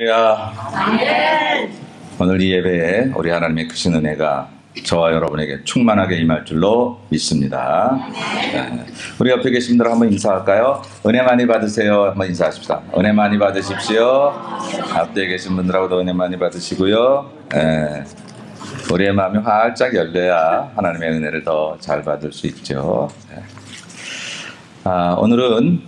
야, 오늘 이 예배에 우리 하나님의 크신 은혜가 저와 여러분에게 충만하게 임할 줄로 믿습니다. 네. 우리 옆에 계신 분들 한번 인사할까요? 은혜 많이 받으세요. 한번 인사하십시다. 은혜 많이 받으십시오. 앞뒤에 계신 분들하고도 은혜 많이 받으시고요. 네. 우리의 마음이 활짝 열려야 하나님의 은혜를 더 잘 받을 수 있죠. 네. 오늘은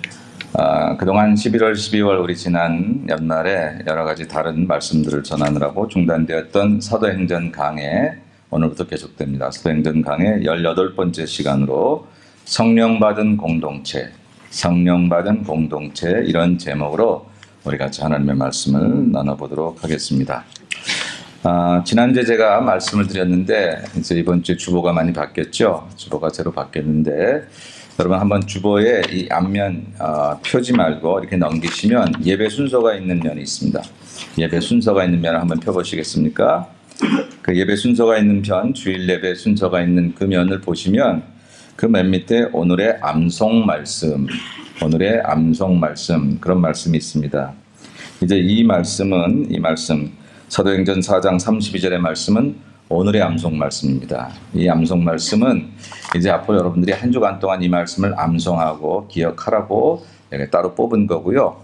그동안 11월, 12월 우리 지난 연말에 여러 가지 다른 말씀들을 전하느라고 중단되었던 사도행전 강해 오늘부터 계속됩니다. 사도행전 강해 18번째 시간으로 성령 받은 공동체, 이런 제목으로 우리 같이 하나님의 말씀을 나눠보도록 하겠습니다. 지난주에 제가 말씀을 드렸는데 이제 이번 주에 주보가 많이 바뀌었죠. 주보가 새로 바뀌었는데 여러분 한번 주보에 이 앞면 펴지 말고 이렇게 넘기시면 예배 순서가 있는 면이 있습니다. 예배 순서가 있는 면을 한번 펴보시겠습니까? 그 예배 순서가 있는 편, 주일 예배 순서가 있는 그 면을 보시면 그 맨 밑에 오늘의 암송 말씀 그런 말씀이 있습니다. 이제 이 말씀 사도행전 4장 32절의 말씀은 오늘의 암송 말씀입니다. 이 암송 말씀은 이제 앞으로 여러분들이 한 주간 동안 이 말씀을 암송하고 기억하라고 따로 뽑은 거고요.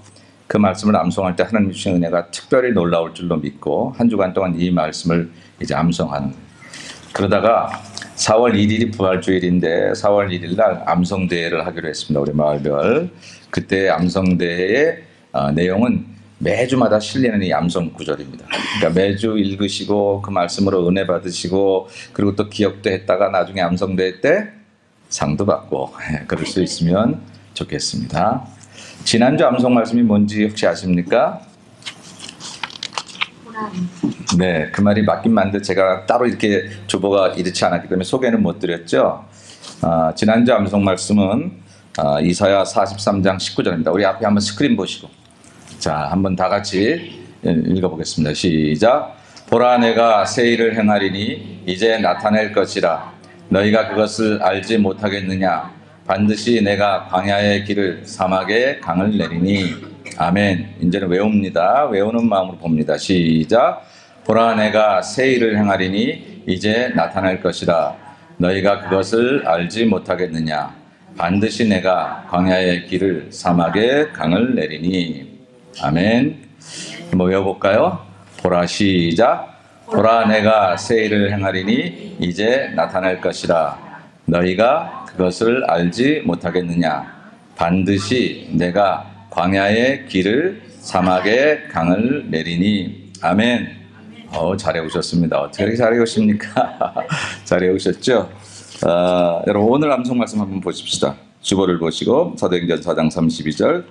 그 말씀을 암송할 때 하나님 주신 은혜가 특별히 놀라울 줄로 믿고 한 주간 동안 이 말씀을 이제 암송하는 거예요. 그러다가 4월 1일이 부활주일인데 4월 1일 날 암송대회를 하기로 했습니다. 우리 마을별. 그때 암송대회의 내용은 매주마다 실리는 이 암송 구절입니다. 그러니까 매주 읽으시고 그 말씀으로 은혜 받으시고 그리고 또 기억도 했다가 나중에 암송대회 때 상도 받고 그럴 수 있으면 좋겠습니다. 지난주 암송 말씀이 뭔지 혹시 아십니까? 네, 그 말이 맞긴 맞는데 제가 따로 이렇게 주보가 이렇지 않았기 때문에 소개는 못 드렸죠. 지난주 암송 말씀은 이사야 43장 19절입니다. 우리 앞에 한번 스크린 보시고 자, 한번 다 같이 읽어보겠습니다. 시작. 보라, 내가 새 일을 행하리니 이제 나타낼 것이라. 너희가 그것을 알지 못하겠느냐? 반드시 내가 광야의 길을 사막에 강을 내리니. 아멘. 이제는 외웁니다. 외우는 마음으로 봅니다. 시작. 보라, 내가 새 일을 행하리니 이제 나타낼 것이라. 너희가 그것을 알지 못하겠느냐? 반드시 내가 광야의 길을 사막에 강을 내리니. 아멘. 한번 외워볼까요? 보라, 시작. 보라, 내가 새 일을 행하리니 이제 나타날 것이라. 너희가 그것을 알지 못하겠느냐? 반드시 내가 광야의 길을 사막의 강을 내리니. 아멘. 잘 외우셨습니다. 어떻게 이렇게 잘 외우십니까? 잘 외우셨죠? 여러분 오늘 암송 말씀 한번 보십시다. 주보를 보시고 사도행전 4장 32절.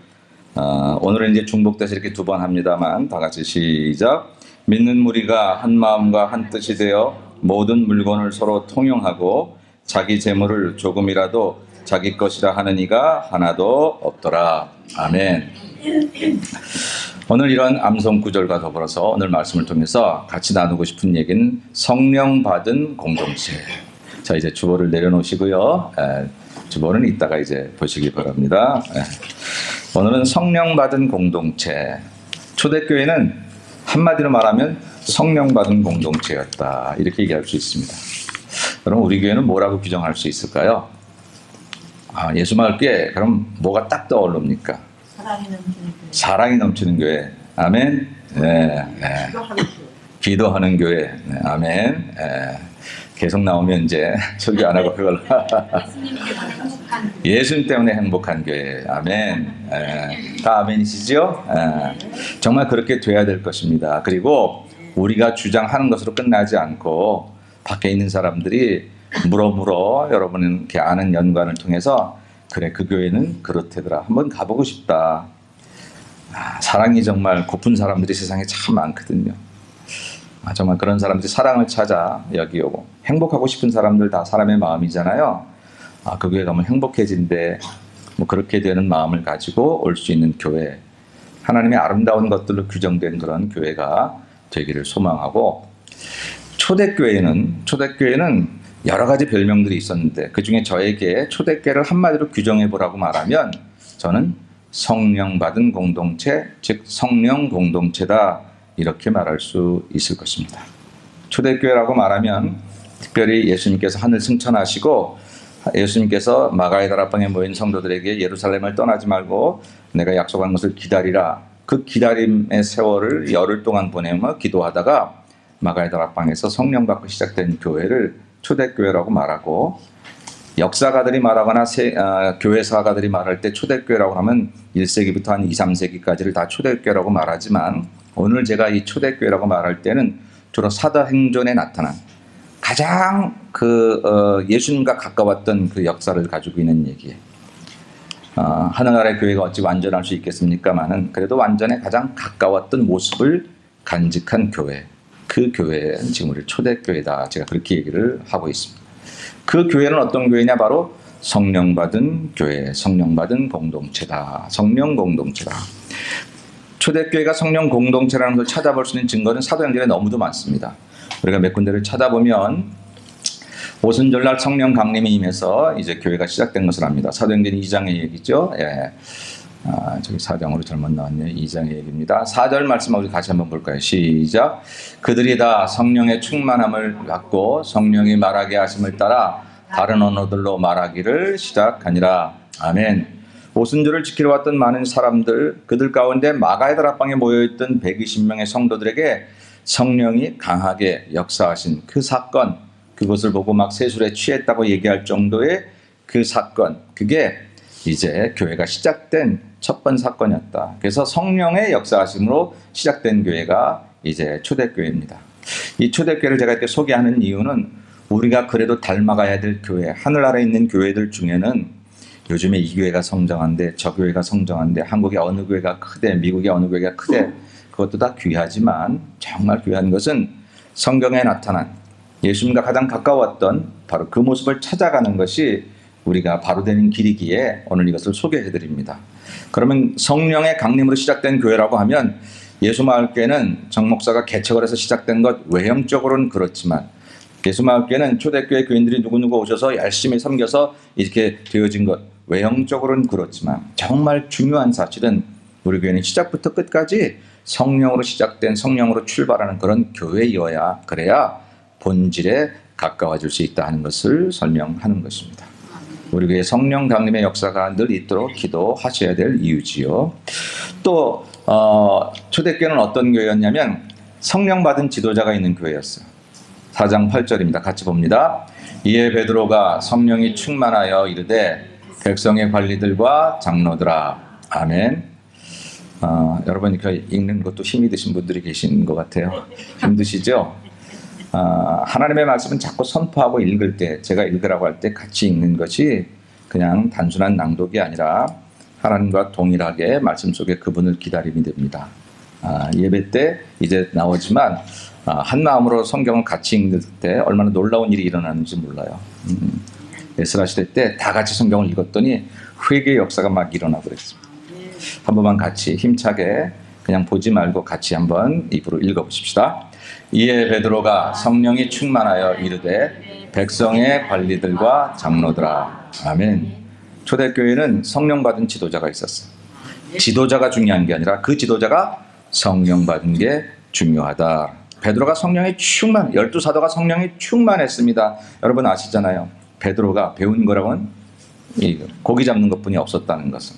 오늘은 이제 중복돼서 이렇게 두 번 합니다만 다 같이 시작. 믿는 무리가 한 마음과 한 뜻이 되어 모든 물건을 서로 통용하고 자기 재물을 조금이라도 자기 것이라 하는 이가 하나도 없더라. 아멘. 오늘 이런 암송 구절과 더불어서 오늘 말씀을 통해서 같이 나누고 싶은 얘기는 성령 받은 공동체. 자, 이제 주보를 내려놓으시고요. 주보는 이따가 이제 보시기 바랍니다. 오늘은 성령 받은 공동체. 초대교회는 한마디로 말하면 성령 받은 공동체였다. 이렇게 얘기할 수 있습니다. 그럼 우리 교회는 뭐라고 규정할 수 있을까요? 예수마을교회 그럼 뭐가 딱 떠오릅니까? 사랑이 넘치는 교회. 아멘. 네. 기도하는 교회. 네. 아멘. 계속 나오면 이제 설교 안 하고 그걸 예수님 때문에 행복한 교회. 아멘. 다 아멘이시죠? 정말 그렇게 돼야 될 것입니다. 그리고 우리가 주장하는 것으로 끝나지 않고 밖에 있는 사람들이 물어 여러분은 이렇게 아는 연관을 통해서 그래 그 교회는 그렇대더라. 한번 가보고 싶다. 사랑이 정말 고픈 사람들이 세상에 참 많거든요. 정말 그런 사람들이 사랑을 찾아 여기 오고 행복하고 싶은 사람들 다 사람의 마음이잖아요. 그 교회 가면 행복해진대. 뭐 그렇게 되는 마음을 가지고 올 수 있는 교회. 하나님의 아름다운 것들로 규정된 그런 교회가 되기를 소망하고 초대교회는 여러 가지 별명들이 있었는데 그중에 저에게 초대교회를 한마디로 규정해 보라고 말하면 저는 성령 받은 공동체, 즉 성령 공동체다, 이렇게 말할 수 있을 것입니다. 초대교회라고 말하면 특별히 예수님께서 하늘 승천하시고 예수님께서 마가의 다락방에 모인 성도들에게 예루살렘을 떠나지 말고 내가 약속한 것을 기다리라, 그 기다림의 세월을 열흘 동안 보내며 기도하다가 마가의 다락방에서 성령 받고 시작된 교회를 초대교회라고 말하고, 역사가들이 말하거나 교회사가들이 말할 때 초대교회라고 하면 1세기부터 한 2, 3세기까지를 다 초대교회라고 말하지만, 오늘 제가 이 초대교회라고 말할 때는 주로 사도행전에 나타난 가장 예수님과 가까웠던 그 역사를 가지고 있는 얘기예요. 하늘나라의 교회가 어찌 완전할 수 있겠습니까마는 그래도 완전에 가장 가까웠던 모습을 간직한 교회, 그 교회는 지금 우리 초대교회다, 제가 그렇게 얘기를 하고 있습니다. 그 교회는 어떤 교회냐, 바로 성령 받은 교회, 성령 받은 공동체다, 성령 공동체다. 초대교회가 성령 공동체라는 걸 찾아볼 수 있는 증거는 사도행전에 너무도 많습니다. 우리가 몇 군데를 찾아보면 오순절날 성령 강림이 임해서 이제 교회가 시작된 것을 압니다. 사도행전 2장의 얘기죠. 예. 저기 4장으로 잘못 나왔네요. 2장의 얘기입니다. 4절 말씀을 우리 같이 한번 볼까요? 시작. 그들이 다 성령의 충만함을 받고 성령이 말하게 하심을 따라 다른 언어들로 말하기를 시작하니라. 아멘. 오순절을 지키러 왔던 많은 사람들, 그들 가운데 마가의 다락방에 모여있던 120명의 성도들에게 성령이 강하게 역사하신 그 사건, 그것을 보고 막 세술에 취했다고 얘기할 정도의 그 사건, 그게 이제 교회가 시작된 첫 번째 사건이었다. 그래서 성령의 역사하심으로 시작된 교회가 이제 초대교회입니다. 이 초대교회를 제가 이렇게 소개하는 이유는 우리가 그래도 닮아가야 될 교회, 하늘나라에 있는 교회들 중에는 요즘에 이 교회가 성장한데 저 교회가 성장한데 한국의 어느 교회가 크대, 미국의 어느 교회가 크대, 그것도 다 귀하지만 정말 귀한 것은 성경에 나타난 예수님과 가장 가까웠던 바로 그 모습을 찾아가는 것이 우리가 바로 되는 길이기에 오늘 이것을 소개해드립니다. 그러면 성령의 강림으로 시작된 교회라고 하면 예수마을교회는 정 목사가 개척을 해서 시작된 것 외형적으로는 그렇지만, 예수마을교회는 초대교회 교인들이 누구누구 오셔서 열심히 섬겨서 이렇게 되어진 것 외형적으로는 그렇지만, 정말 중요한 사실은 우리 교회는 시작부터 끝까지 성령으로 시작된, 성령으로 출발하는 그런 교회여야, 그래야 본질에 가까워질 수 있다 하는 것을 설명하는 것입니다. 우리 교회 성령 강림의 역사가 늘 있도록 기도하셔야 될 이유지요. 또 초대교회는 어떤 교회였냐면 성령 받은 지도자가 있는 교회였어요. 4장 8절입니다. 같이 봅니다. 이에 베드로가 성령이 충만하여 이르되 백성의 관리들과 장로들아. 아멘. 여러분 이렇게 읽는 것도 힘이 드신 분들이 계신 것 같아요. 힘드시죠? 하나님의 말씀은 자꾸 선포하고 읽을 때, 제가 읽으라고 할 때 같이 읽는 것이 그냥 단순한 낭독이 아니라 하나님과 동일하게 말씀 속에 그분을 기다림이 됩니다. 예배 때 이제 나오지만 한 마음으로 성경을 같이 읽을 때 얼마나 놀라운 일이 일어나는지 몰라요. 에스라 시대 때 다 같이 성경을 읽었더니 회개의 역사가 막 일어나고 그랬습니다. 한 번만 같이 힘차게 그냥 보지 말고 같이 한번 입으로 읽어보십시다. 이에 베드로가 성령이 충만하여 이르되 백성의 관리들과 장로들아. 아멘. 초대교회는 성령 받은 지도자가 있었어요. 지도자가 중요한 게 아니라 그 지도자가 성령 받은 게 중요하다. 베드로가 성령이 12사도가 성령이 충만했습니다. 여러분 아시잖아요. 베드로가 배운 거라고는 고기 잡는 것뿐이 없었다는 것은.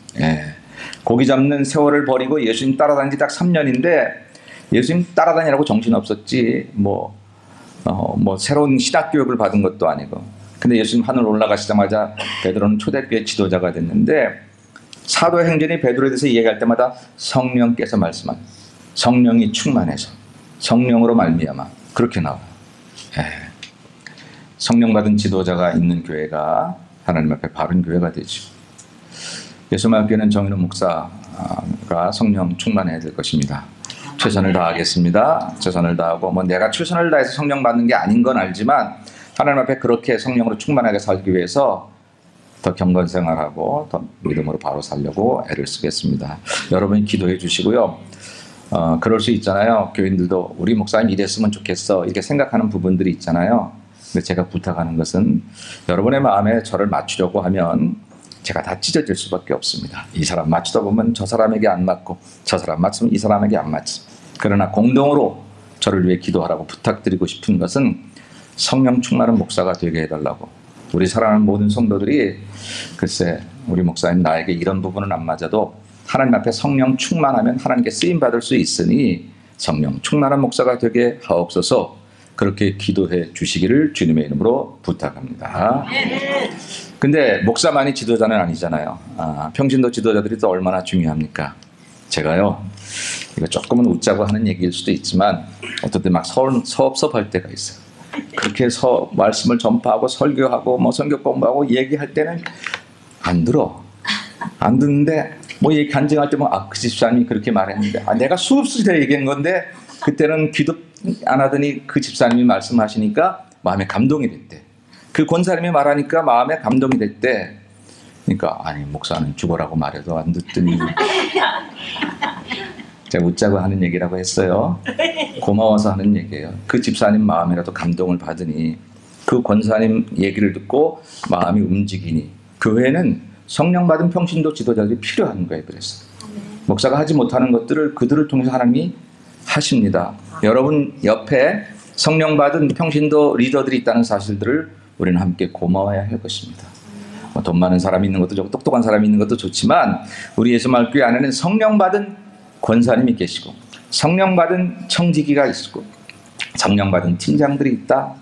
고기 잡는 세월을 버리고 예수님 따라다닌 지 딱 3년인데 예수님 따라다니라고 정신없었지 뭐 새로운 신학교육을 받은 것도 아니고. 근데 예수님 하늘 올라가시자마자 베드로는 초대교회 지도자가 됐는데, 사도행전이 베드로에 대해서 얘기할 때마다 성령께서 말씀한, 성령이 충만해서 성령으로 말미암아, 그렇게 나와요. 성령 받은 지도자가 있는 교회가 하나님 앞에 바른 교회가 되죠. 예수마을교회는 정인호 목사가 성령 충만해야 될 것입니다. 최선을 다하겠습니다. 최선을 다하고 내가 최선을 다해서 성령 받는 게 아닌 건 알지만 하나님 앞에 그렇게 성령으로 충만하게 살기 위해서 더 경건생활하고 더 믿음으로 바로 살려고 애를 쓰겠습니다. 여러분이 기도해 주시고요. 그럴 수 있잖아요. 교인들도 우리 목사님 이랬으면 좋겠어 이렇게 생각하는 부분들이 있잖아요. 근데 제가 부탁하는 것은 여러분의 마음에 저를 맞추려고 하면 제가 다 찢어질 수밖에 없습니다. 이 사람 맞추다 보면 저 사람에게 안 맞고 저 사람 맞추면 이 사람에게 안 맞지. 그러나 공동으로 저를 위해 기도하라고 부탁드리고 싶은 것은 성령 충만한 목사가 되게 해달라고. 우리 사랑하는 모든 성도들이 글쎄 우리 목사님 나에게 이런 부분은 안 맞아도 하나님 앞에 성령 충만하면 하나님께 쓰임받을 수 있으니 성령 충만한 목사가 되게 하옵소서. 그렇게 기도해 주시기를 주님의 이름으로 부탁합니다. 근데 목사만이 지도자는 아니잖아요. 평신도 지도자들이 또 얼마나 중요합니까? 제가요, 이거 조금은 웃자고 하는 얘기일 수도 있지만 어떨 때 막 섭섭할 때가 있어요. 그렇게 말씀을 전파하고 설교하고 뭐 성경 공부하고 얘기할 때는 안 들어. 안 듣는데 뭐 얘기 간증할 때 뭐 그 집사님이 그렇게 말했는데 내가 수없이 얘기한 건데 그때는 기도 안 하더니 그 집사님이 말씀하시니까 마음에 감동이 됐대. 그 권사님이 말하니까 마음에 감동이 됐대. 그러니까 아니 목사는 죽어라고 말해도 안 듣더니 제가 웃자고 하는 얘기라고 했어요. 고마워서 하는 얘기예요. 그 집사님 마음이라도 감동을 받으니 그 권사님 얘기를 듣고 마음이 움직이니 교회는 성령 받은 평신도 지도자들이 필요한 거예요. 그래서 목사가 하지 못하는 것들을 그들을 통해서 하나님이 하십니다. 여러분 옆에 성령 받은 평신도 리더들이 있다는 사실들을 우리는 함께 고마워해야 할 것입니다. 돈 많은 사람이 있는 것도 좋고 똑똑한 사람이 있는 것도 좋지만 우리 예수마을교회 안에는 성령 받은 권사님이 계시고 성령 받은 청지기가 있고 성령 받은 팀장들이 있다.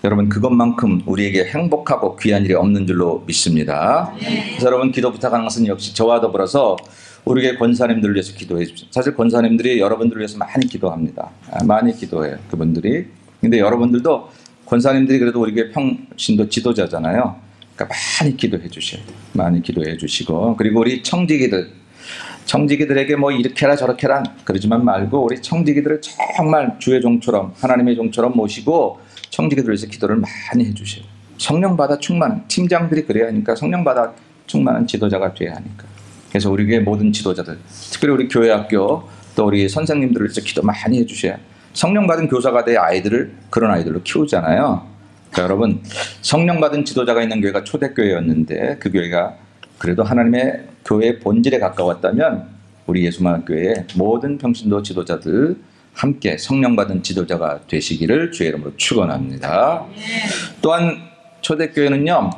여러분 그것만큼 우리에게 행복하고 귀한 일이 없는 줄로 믿습니다. 그래서 여러분 기도 부탁하는 것은 역시 저와 더불어서 우리의 권사님들을 위해서 기도해 주십시오. 사실 권사님들이 여러분들을 위해서 많이 기도합니다. 많이 기도해요. 그분들이. 근데 여러분들도 권사님들이 그래도 우리의 평신도 지도자잖아요. 그러니까 많이 기도해 주셔야 돼요. 많이 기도해 주시고 그리고 우리 청지기들에게 뭐 이렇게 해라 저렇게 해라 그러지만 말고 우리 청지기들을 정말 주의 종처럼 하나님의 종처럼 모시고 청지기들을 위해서 기도를 많이 해주셔요. 성령 받아 충만한 팀장들이 그래야 하니까 성령 받아 충만한 지도자가 돼야 하니까. 그래서 우리 교회 모든 지도자들 특별히 우리 교회 학교 또 우리 선생님들을 위해서 기도 많이 해주셔야 성령 받은 교사가 돼 아이들을 그런 아이들로 키우잖아요. 그러니까 여러분 성령 받은 지도자가 있는 교회가 초대교회였는데 그 교회가 그래도 하나님의 교회의 본질에 가까웠다면 우리 예수마을교회의 모든 평신도 지도자들 함께 성령 받은 지도자가 되시기를 주의 이름으로 축원합니다. 또한 초대교회는요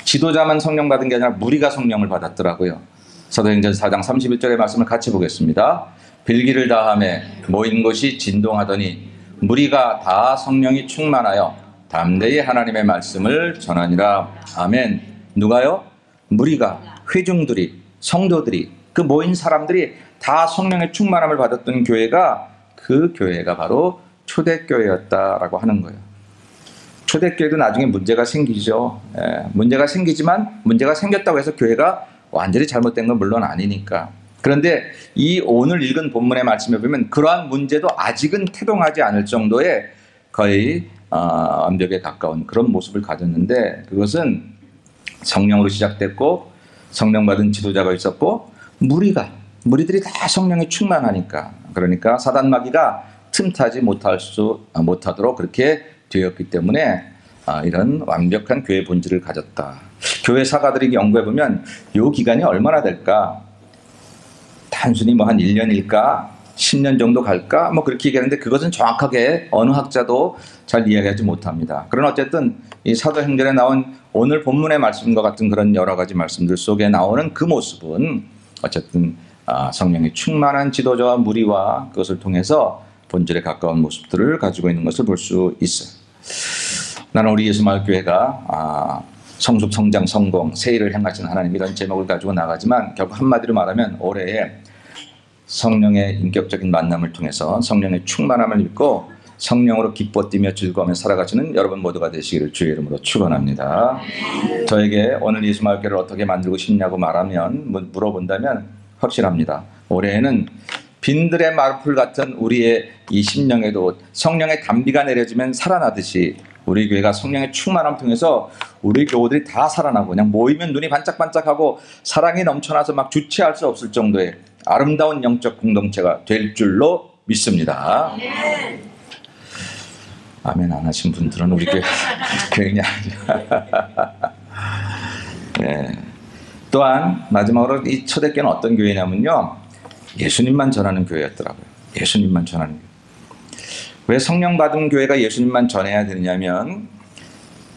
지도자만 성령 받은 게 아니라 무리가 성령을 받았더라고요. 사도행전 4장 31절의 말씀을 같이 보겠습니다. 빌기를 다하매 모인 곳이 진동하더니 무리가 다 성령이 충만하여 담대히 하나님의 말씀을 전하니라. 아멘. 누가요? 무리가 회중들이 성도들이 그 모인 사람들이 다 성령의 충만함을 받았던 교회가 그 교회가 바로 초대교회였다라고 하는 거예요. 초대교회도 나중에 문제가 생기죠. 문제가 생기지만 문제가 생겼다고 해서 교회가 완전히 잘못된 건 물론 아니니까. 그런데 이 오늘 읽은 본문의 말씀에 보면 그러한 문제도 아직은 태동하지 않을 정도의 거의 완벽에 가까운 그런 모습을 가졌는데 그것은 성령으로 시작됐고 성령 받은 지도자가 있었고 무리들이 다 성령에 충만하니까 그러니까 사단마귀가 틈타지 못하도록 그렇게 되었기 때문에 이런 완벽한 교회 본질을 가졌다. 교회 사가들이 연구해보면 이 기간이 얼마나 될까? 단순히 뭐 한 1년일까? 10년 정도 갈까? 뭐 그렇게 얘기하는데 그것은 정확하게 어느 학자도 잘 이야기하지 못합니다. 그러나 어쨌든 이 사도행전에 나온 오늘 본문의 말씀과 같은 그런 여러 가지 말씀들 속에 나오는 그 모습은 어쨌든 성령의 충만한 지도자와 무리와 그것을 통해서 본질에 가까운 모습들을 가지고 있는 것을 볼 수 있어요. 나는 우리 예수마을교회가 성숙, 성장, 성공, 세일을 행하시는 하나님 이런 제목을 가지고 나가지만 결국 한마디로 말하면 올해에 성령의 인격적인 만남을 통해서 성령의 충만함을 입고 성령으로 기뻐 뛰며 즐거워하며 살아가시는 여러분 모두가 되시기를 주의 이름으로 축원합니다. 저에게 오늘 예수마을교회를 어떻게 만들고 싶냐고 물어본다면 확실합니다. 올해에는 빈들의 마르풀 같은 우리의 이 심령에도 성령의 단비가 내려지면 살아나듯이 우리 교회가 성령의 충만함을 통해서 우리 교우들이 다 살아나고 그냥 모이면 눈이 반짝반짝하고 사랑이 넘쳐나서 막 주체할 수 없을 정도의 아름다운 영적 공동체가 될 줄로 믿습니다. 아멘 안 하신 분들은 우리 교인이 아니라 네. 또한 마지막으로 이 초대교회는 어떤 교회냐면요, 예수님만 전하는 교회였더라고요. 예수님만 전하는 교회. 왜 성령 받은 교회가 예수님만 전해야 되느냐면,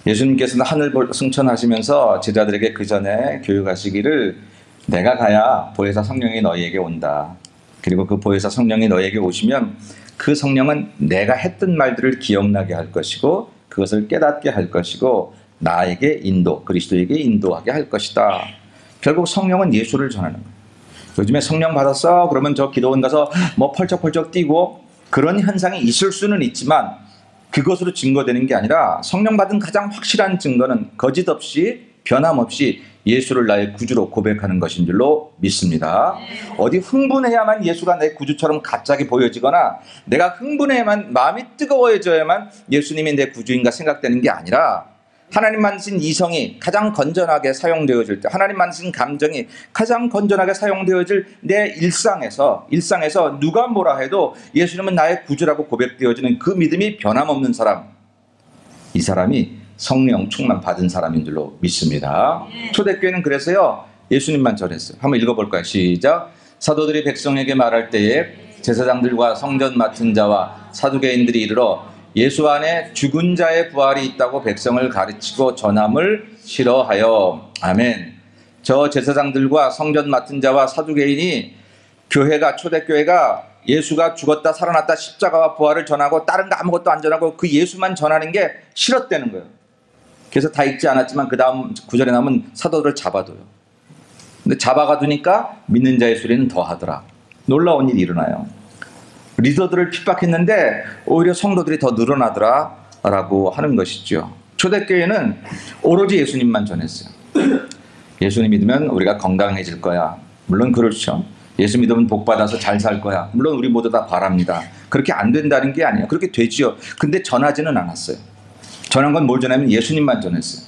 예수님께서는 하늘 승천하시면서 제자들에게 그 전에 교육하시기를, 내가 가야 보혜사 성령이 너희에게 온다. 그리고 그 보혜사 성령이 너희에게 오시면 그 성령은 내가 했던 말들을 기억나게 할 것이고 그것을 깨닫게 할 것이고 나에게 그리스도에게 인도하게 할 것이다. 결국 성령은 예수를 전하는 거예요. 요즘에 성령 받았어? 그러면 저 기도원 가서 뭐 펄쩍펄쩍 뛰고 그런 현상이 있을 수는 있지만 그것으로 증거되는 게 아니라, 성령 받은 가장 확실한 증거는 거짓 없이 변함없이 예수를 나의 구주로 고백하는 것인 줄로 믿습니다. 어디 흥분해야만 예수가 내 구주처럼 갑자기 보여지거나 내가 흥분해야만, 마음이 뜨거워져야만 예수님이 내 구주인가 생각되는 게 아니라, 하나님 만드신 이성이 가장 건전하게 사용되어질 때, 하나님 만드신 감정이 가장 건전하게 사용되어질 내 일상에서 누가 뭐라 해도 예수님은 나의 구주라고 고백되어지는 그 믿음이 변함없는 사람, 이 사람이 성령 충만 받은 사람인 줄로 믿습니다. 초대교회는 그래서요, 예수님만 전했어요. 한번 읽어볼까요? 시작. 사도들이 백성에게 말할 때에 제사장들과 성전 맡은 자와 사두개인들이 이르러 예수 안에 죽은 자의 부활이 있다고 백성을 가르치고 전함을 싫어하여. 아멘. 저 제사장들과 성전 맡은 자와 사두개인이 초대교회가 예수가 죽었다 살아났다 십자가와 부활을 전하고 다른 거 아무것도 안 전하고 그 예수만 전하는 게 싫었다는 거예요. 그래서 다 읽지 않았지만 그 다음 구절에 나오면 사도들을 잡아둬요. 근데 잡아가두니까 믿는 자의 소리는 더하더라. 놀라운 일이 일어나요. 리더들을 핍박했는데 오히려 성도들이 더 늘어나더라 라고 하는 것이죠. 초대교회는 오로지 예수님만 전했어요. 예수님 믿으면 우리가 건강해질 거야. 물론 그렇죠. 예수 믿으면 복받아서 잘 살 거야. 물론 우리 모두 다 바랍니다. 그렇게 안 된다는 게 아니에요. 그렇게 되지요. 근데 전하지는 않았어요. 전한 건 뭘 전하면 예수님만 전했어요.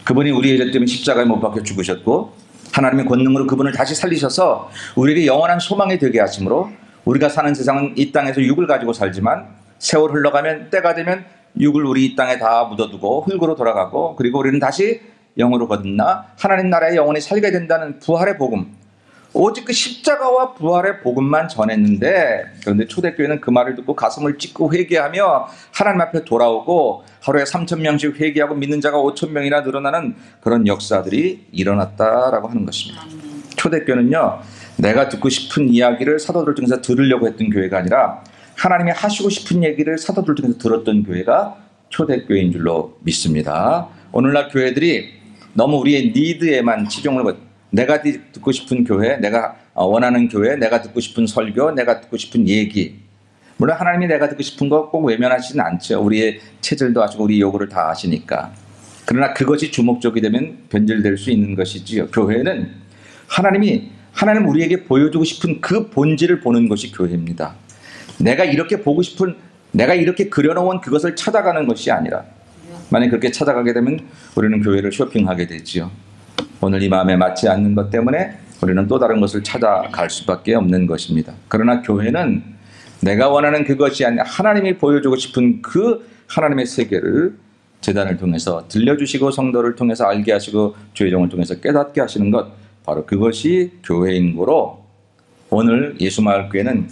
그분이 우리의 죄 때문에 십자가에 못 박혀 죽으셨고 하나님의 권능으로 그분을 다시 살리셔서 우리에게 영원한 소망이 되게 하심으로, 우리가 사는 세상은 이 땅에서 육을 가지고 살지만 세월 흘러가면, 때가 되면 육을 우리 이 땅에 다 묻어두고 흙으로 돌아가고, 그리고 우리는 다시 영으로 거듭나 하나님 나라에 영원히 살게 된다는 부활의 복음, 오직 그 십자가와 부활의 복음만 전했는데, 그런데 초대교회는 그 말을 듣고 가슴을 찢고 회개하며 하나님 앞에 돌아오고 하루에 3,000명씩 회개하고 믿는 자가 5,000명이나 늘어나는 그런 역사들이 일어났다라고 하는 것입니다. 초대교회는요, 내가 듣고 싶은 이야기를 사도들을 통해서 들으려고 했던 교회가 아니라 하나님이 하시고 싶은 얘기를 사도들을 통해서 들었던 교회가 초대교회인 줄로 믿습니다. 오늘날 교회들이 너무 우리의 니드에만 치중을 하고, 내가 듣고 싶은 교회, 내가 원하는 교회, 내가 듣고 싶은 설교, 내가 듣고 싶은 얘기. 물론 하나님이 내가 듣고 싶은 거 꼭 외면하시진 않죠. 우리의 체질도 아시고 우리 요구를 다 아시니까. 그러나 그것이 주목적이 되면 변질될 수 있는 것이지요. 교회는 하나님 우리에게 보여주고 싶은 그 본질을 보는 것이 교회입니다. 내가 이렇게 보고 싶은, 내가 이렇게 그려놓은 그것을 찾아가는 것이 아니라, 만약 그렇게 찾아가게 되면 우리는 교회를 쇼핑하게 되지요. 오늘 이 마음에 맞지 않는 것 때문에 우리는 또 다른 것을 찾아갈 수밖에 없는 것입니다. 그러나 교회는 내가 원하는 그것이 아니라 하나님이 보여주고 싶은 그 하나님의 세계를 제단을 통해서 들려주시고 성도를 통해서 알게 하시고 주의 종을 통해서 깨닫게 하시는 것, 바로 그것이 교회인 거로, 오늘 예수마을교회는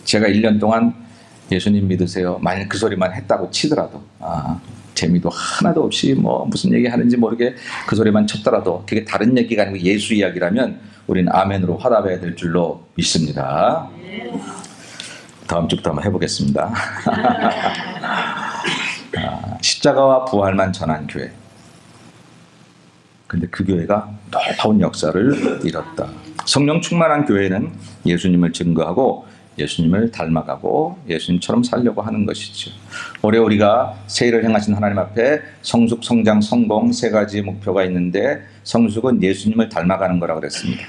제가 1년 동안 예수님 믿으세요, 만약 그 소리만 했다고 치더라도, 재미도 하나도 없이 뭐 무슨 얘기 하는지 모르게 그 소리만 쳤더라도, 그게 다른 얘기가 아니고 예수 이야기라면 우리는 아멘으로 화답해야 될 줄로 믿습니다. 다음 주부터 한번 해보겠습니다. 십자가와 부활만 전한 교회. 근데 그 교회가 놀라운 역사를 이뤘다. 성령 충만한 교회는 예수님을 증거하고 예수님을 닮아가고 예수님처럼 살려고 하는 것이죠. 올해 우리가 세일을 행하신 하나님 앞에 성숙, 성장, 성공 세 가지 목표가 있는데, 성숙은 예수님을 닮아가는 거라고 그랬습니다.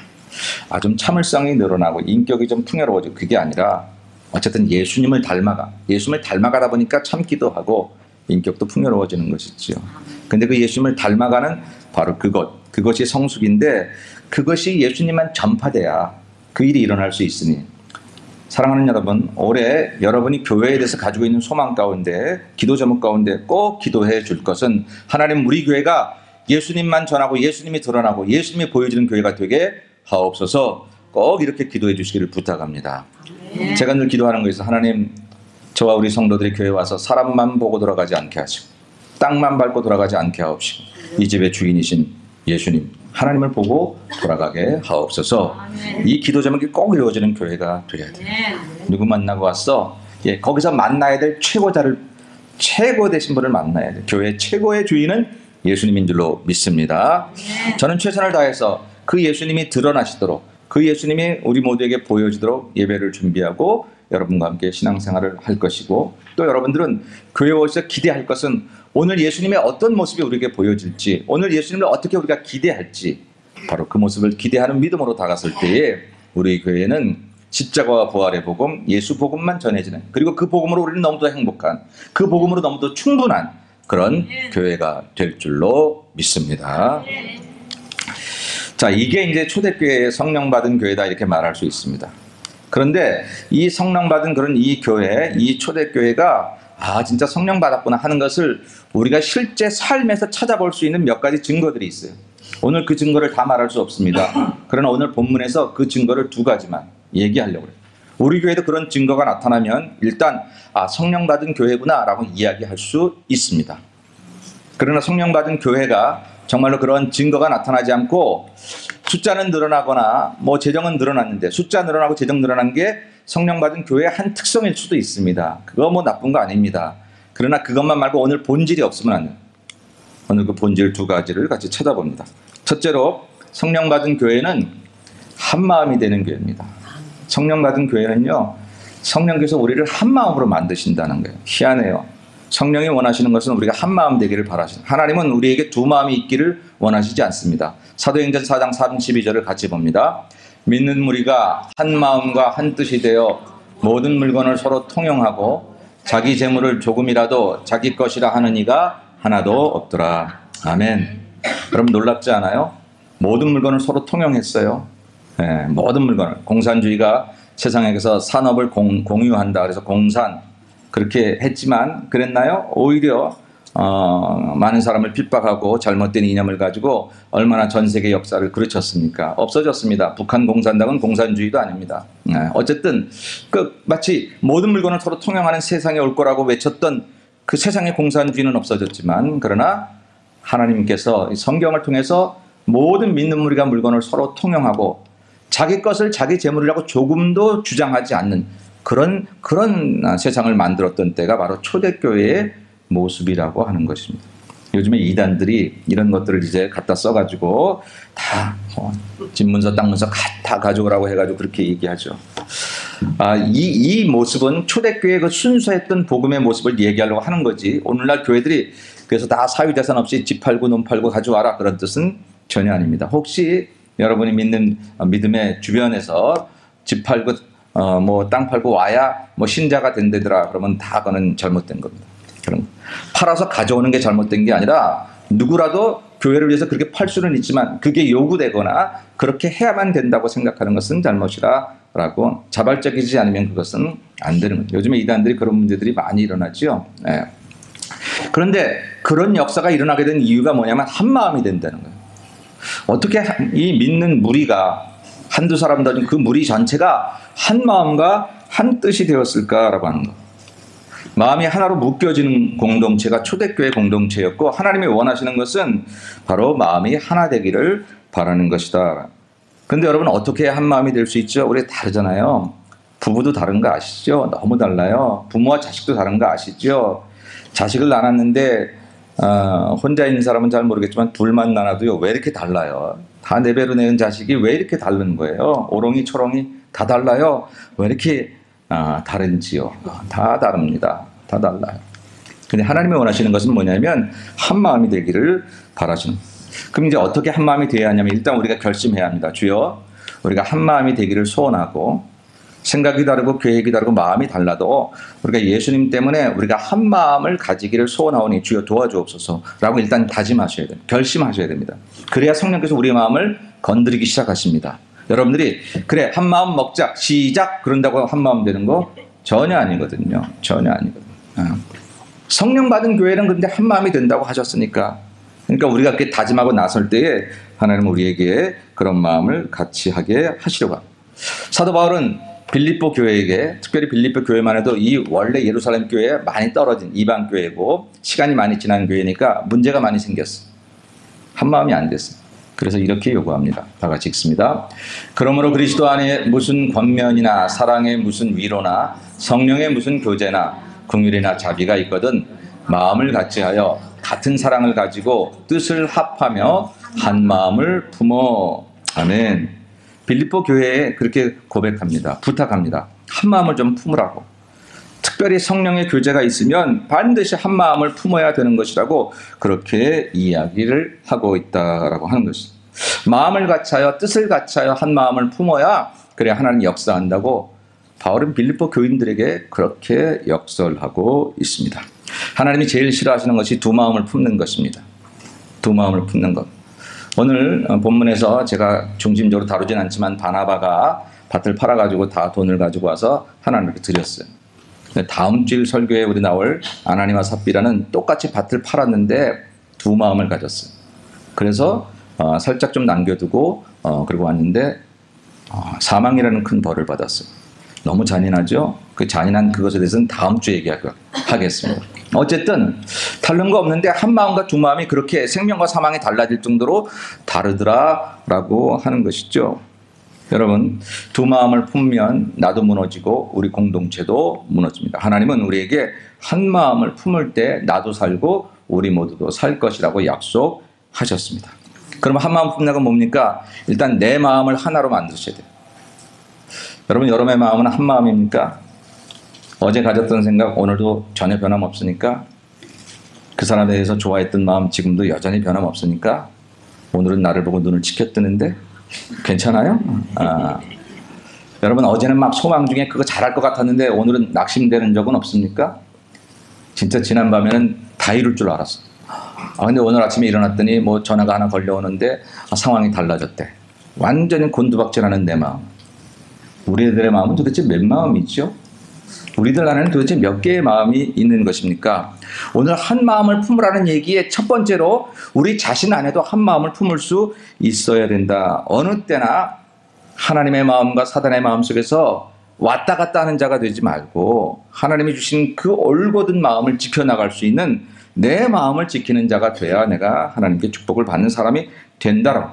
좀 참을성이 늘어나고 인격이 좀 풍요로워지고, 그게 아니라 어쨌든 예수님을 닮아가다 보니까 참기도 하고 인격도 풍요로워지는 것이지요. 근데 그 예수님을 닮아가는 바로 그것이 성숙인데, 그것이 예수님만 전파돼야 그 일이 일어날 수 있으니, 사랑하는 여러분, 올해 여러분이 교회에 대해서 가지고 있는 소망 가운데, 기도 제목 가운데 꼭 기도해 줄 것은, 하나님 우리 교회가 예수님만 전하고 예수님이 드러나고 예수님이 보여지는 교회가 되게 하옵소서. 꼭 이렇게 기도해 주시기를 부탁합니다. 제가 늘 기도하는 거에서 하나님, 저와 우리 성도들이 교회 와서 사람만 보고 돌아가지 않게 하시고 땅만 밟고 돌아가지 않게 하옵시고 이 집의 주인이신 예수님 하나님을 보고 돌아가게 하옵소서. 이 기도 제목이 꼭 이루어지는 교회가 되어야 돼요. 누구 만나고 왔어? 예, 거기서 만나야 될 최고 되신 분을 만나야 돼요. 교회 최고의 주인은 예수님인 줄로 믿습니다. 저는 최선을 다해서 그 예수님이 드러나시도록, 그 예수님이 우리 모두에게 보여지도록 예배를 준비하고 여러분과 함께 신앙생활을 할 것이고, 또 여러분들은 교회에 오셔서 기대할 것은 오늘 예수님의 어떤 모습이 우리에게 보여질지, 오늘 예수님을 어떻게 우리가 기대할지, 바로 그 모습을 기대하는 믿음으로 다가설 때에 우리 교회는 십자가와 부활의 복음, 예수 복음만 전해지는, 그리고 그 복음으로 우리는 너무도 행복한, 그 복음으로 너무도 충분한 그런 교회가 될 줄로 믿습니다. 자, 이게 이제 초대교회의 성령받은 교회다 이렇게 말할 수 있습니다. 그런데 이 성령받은 그런 이 교회, 이 초대교회가 진짜 성령받았구나 하는 것을 우리가 실제 삶에서 찾아볼 수 있는 몇 가지 증거들이 있어요. 오늘 그 증거를 다 말할 수 없습니다. 그러나 오늘 본문에서 그 증거를 두 가지만 얘기하려고 해요. 우리 교회도 그런 증거가 나타나면 일단 성령받은 교회구나 라고 이야기할 수 있습니다. 그러나 성령받은 교회가 정말로 그런 증거가 나타나지 않고 숫자는 늘어나거나 재정은 늘어났는데, 숫자 늘어나고 재정 늘어난 게 성령받은 교회의 한 특성일 수도 있습니다. 그거 나쁜 거 아닙니다. 그러나 그것만 말고 오늘 본질이 없으면 안 돼요. 오늘 그 본질 두 가지를 같이 찾아봅니다. 첫째로 성령받은 교회는 한 마음이 되는 교회입니다. 성령받은 교회는요, 성령께서 우리를 한 마음으로 만드신다는 거예요. 희한해요. 성령이 원하시는 것은 우리가 한 마음 되기를 바라시는, 하나님은 우리에게 두 마음이 있기를 원하시지 않습니다. 사도행전 4장 32절을 같이 봅니다. 믿는 무리가 한 마음과 한 뜻이 되어 모든 물건을 서로 통용하고 자기 재물을 조금이라도 자기 것이라 하는 이가 하나도 없더라. 아멘. 여러분 놀랍지 않아요? 모든 물건을 서로 통용했어요. 네, 모든 물건을. 공산주의가 세상에서 산업을 공유한다. 그래서 공산 그렇게 했지만 그랬나요? 오히려 많은 사람을 핍박하고 잘못된 이념을 가지고 얼마나 전 세계 역사를 그르쳤습니까? 없어졌습니다. 북한 공산당은 공산주의도 아닙니다. 어쨌든 마치 모든 물건을 서로 통용하는 세상이 올 거라고 외쳤던 그 세상의 공산주의는 없어졌지만, 그러나 하나님께서 성경을 통해서 모든 믿는 우리가 물건을 서로 통용하고 자기 것을 자기 재물이라고 조금도 주장하지 않는 그런 세상을 만들었던 때가 바로 초대교회의 모습이라고 하는 것입니다. 요즘에 이단들이 이런 것들을 이제 갖다 써가지고 다 집문서 땅문서 다 가져오라고 해가지고 그렇게 얘기하죠. 이 모습은 초대교회의 그 순수했던 복음의 모습을 얘기하려고 하는 거지, 오늘날 교회들이 그래서 다 사유재산 없이 집 팔고 논 팔고 가져와라 그런 뜻은 전혀 아닙니다. 혹시 여러분이 믿는 믿음의 주변에서 집 팔고 땅 팔고 와야 신자가 된다더라 그러면 다 그거는 잘못된 겁니다. 그런 팔아서 가져오는 게 잘못된 게 아니라, 누구라도 교회를 위해서 그렇게 팔 수는 있지만 그게 요구되거나 그렇게 해야만 된다고 생각하는 것은 잘못이라고, 자발적이지 않으면 그것은 안 되는 거예요. 요즘에 이단들이 그런 문제들이 많이 일어나죠. 네. 그런데 그런 역사가 일어나게 된 이유가 뭐냐면 한 마음이 된다는 거예요. 어떻게 이 믿는 무리가 한두 사람도 아닌 그 무리 전체가 한 마음과 한 뜻이 되었을까라고 하는 거. 마음이 하나로 묶여지는 공동체가 초대교회 공동체였고, 하나님이 원하시는 것은 바로 마음이 하나 되기를 바라는 것이다. 그런데 여러분, 어떻게 한 마음이 될 수 있죠? 우리 다르잖아요. 부부도 다른 거 아시죠? 너무 달라요. 부모와 자식도 다른 거 아시죠? 자식을 낳았는데 혼자 있는 사람은 잘 모르겠지만 둘만 낳아도요, 왜 이렇게 달라요? 다 내 배로 낳은 자식이 왜 이렇게 다른 거예요? 오롱이 초롱이 다 달라요. 왜 이렇게 다른지요? 다 다릅니다. 다 달라요. 근데 하나님이 원하시는 것은 뭐냐면 한 마음이 되기를 바라시는. 그럼 이제 어떻게 한 마음이 되어야 하냐면, 일단 우리가 결심해야 합니다. 주여, 우리가 한 마음이 되기를 소원하고, 생각이 다르고 계획이 다르고 마음이 달라도 우리가 예수님 때문에 우리가 한 마음을 가지기를 소원하오니 주여 도와주옵소서 라고 일단 다짐하셔야 됩니다. 결심하셔야 됩니다. 그래야 성령께서 우리의 마음을 건드리기 시작하십니다. 여러분들이 그래 한 마음 먹자 시작 그런다고 한 마음 되는 거 전혀 아니거든요. 전혀 아니거든요. 성령 받은 교회는 그런데 한 마음이 된다고 하셨으니까 그러니까 우리가 그렇게 다짐하고 나설 때에 하나님은 우리에게 그런 마음을 같이 하게 하시려고 합니다. 사도 바울은 빌립보 교회에게, 특별히 빌립보 교회만 해도 이 원래 예루살렘 교회에 많이 떨어진 이방 교회고 시간이 많이 지난 교회니까 문제가 많이 생겼어. 한 마음이 안 됐어. 그래서 이렇게 요구합니다. 다 같이 읽습니다. 그러므로 그리스도 안에 무슨 권면이나 사랑의 무슨 위로나 성령의 무슨 교제나 긍휼이나 자비가 있거든 마음을 같이하여 같은 사랑을 가지고 뜻을 합하며 한 마음을 품어. 아멘. 빌립보 교회에 그렇게 고백합니다. 부탁합니다. 한 마음을 좀 품으라고. 특별히 성령의 교제가 있으면 반드시 한 마음을 품어야 되는 것이라고 그렇게 이야기를 하고 있다라고 하는 것입니다. 마음을 같이하여 뜻을 같이하여 한 마음을 품어야 그래야 하나님 역사한다고 바울은 빌립보 교인들에게 그렇게 역설하고 있습니다. 하나님이 제일 싫어하시는 것이 두 마음을 품는 것입니다. 두 마음을 품는 것. 오늘 본문에서 제가 중심적으로 다루진 않지만 바나바가 밭을 팔아가지고 다 돈을 가지고 와서 하나님께 드렸어요. 다음 주일 설교에 우리 나올 아나니와 삽비라는 똑같이 밭을 팔았는데 두 마음을 가졌어요. 그래서 살짝 좀 남겨두고 그리고 왔는데 사망이라는 큰 벌을 받았어요. 너무 잔인하죠? 그 잔인한 그것에 대해서는 다음 주에 얘기하겠습니다. 어쨌든 다른 거 없는데 한 마음과 두 마음이 그렇게 생명과 사망이 달라질 정도로 다르더라라고 하는 것이죠. 여러분, 두 마음을 품으면 나도 무너지고 우리 공동체도 무너집니다. 하나님은 우리에게 한 마음을 품을 때 나도 살고 우리 모두도 살 것이라고 약속하셨습니다. 그러면 한 마음 품는 건 뭡니까? 일단 내 마음을 하나로 만드셔야 돼요. 여러분, 여러분의 마음은 한 마음입니까? 어제 가졌던 생각 오늘도 전혀 변함없으니까? 그 사람에 대해서 좋아했던 마음 지금도 여전히 변함없으니까? 오늘은 나를 보고 눈을 치켜뜨는데 괜찮아요? 여러분, 어제는 막 소망 중에 그거 잘할 것 같았는데 오늘은 낙심되는 적은 없습니까? 진짜 지난 밤에는 다 이룰 줄 알았어. 근데 오늘 아침에 일어났더니 뭐 전화가 하나 걸려오는데 상황이 달라졌대. 완전히 곤두박질하는 내 마음. 우리들의 마음은 도대체 몇 마음이죠? 우리들 안에는 도대체 몇 개의 마음이 있는 것입니까? 오늘 한 마음을 품으라는 얘기의 첫 번째로 우리 자신 안에도 한 마음을 품을 수 있어야 된다. 어느 때나 하나님의 마음과 사단의 마음 속에서 왔다 갔다 하는 자가 되지 말고 하나님이 주신 그 올곧은 마음을 지켜나갈 수 있는 내 마음을 지키는 자가 돼야 내가 하나님께 축복을 받는 사람이 된다라고.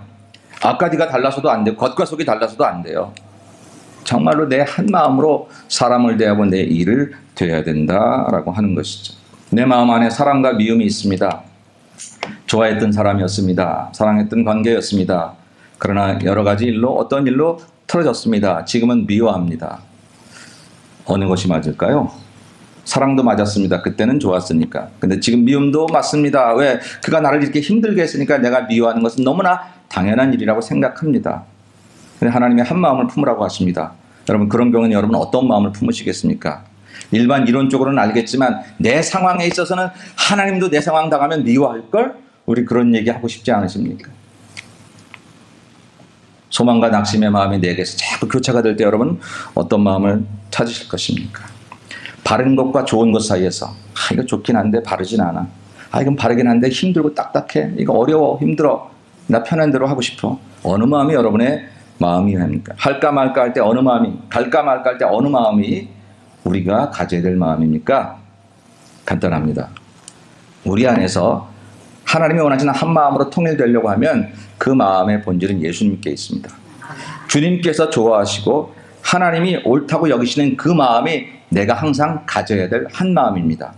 앞가디가 달라서도 안 돼요. 겉과 속이 달라서도 안 돼요. 정말로 내 한 마음으로 사람을 대하고 내 일을 되어야 된다라고 하는 것이죠. 내 마음 안에 사랑과 미움이 있습니다. 좋아했던 사람이었습니다. 사랑했던 관계였습니다. 그러나 여러 가지 일로 어떤 일로 틀어졌습니다. 지금은 미워합니다. 어느 것이 맞을까요? 사랑도 맞았습니다. 그때는 좋았으니까. 근데 지금 미움도 맞습니다. 왜? 그가 나를 이렇게 힘들게 했으니까 내가 미워하는 것은 너무나 당연한 일이라고 생각합니다. 근데 하나님의 한 마음을 품으라고 하십니다. 여러분, 그런 경우는 여러분 어떤 마음을 품으시겠습니까? 일반 이론적으로는 알겠지만 내 상황에 있어서는 하나님도 내 상황 당하면 미워할걸? 우리 그런 얘기 하고 싶지 않으십니까? 소망과 낙심의 마음이 내게서 자꾸 교차가 될 때 여러분 어떤 마음을 찾으실 것입니까? 바른 것과 좋은 것 사이에서 이거 좋긴 한데 바르진 않아. 이건 바르긴 한데 힘들고 딱딱해. 이거 어려워, 힘들어. 나 편한 대로 하고 싶어. 어느 마음이 여러분의 마음이랍니까? 할까 말까 할 때 어느 마음이, 갈까 말까 할 때 어느 마음이 우리가 가져야 될 마음입니까? 간단합니다. 우리 안에서 하나님이 원하시는 한 마음으로 통일되려고 하면 그 마음의 본질은 예수님께 있습니다. 주님께서 좋아하시고 하나님이 옳다고 여기시는 그 마음이 내가 항상 가져야 될 한 마음입니다.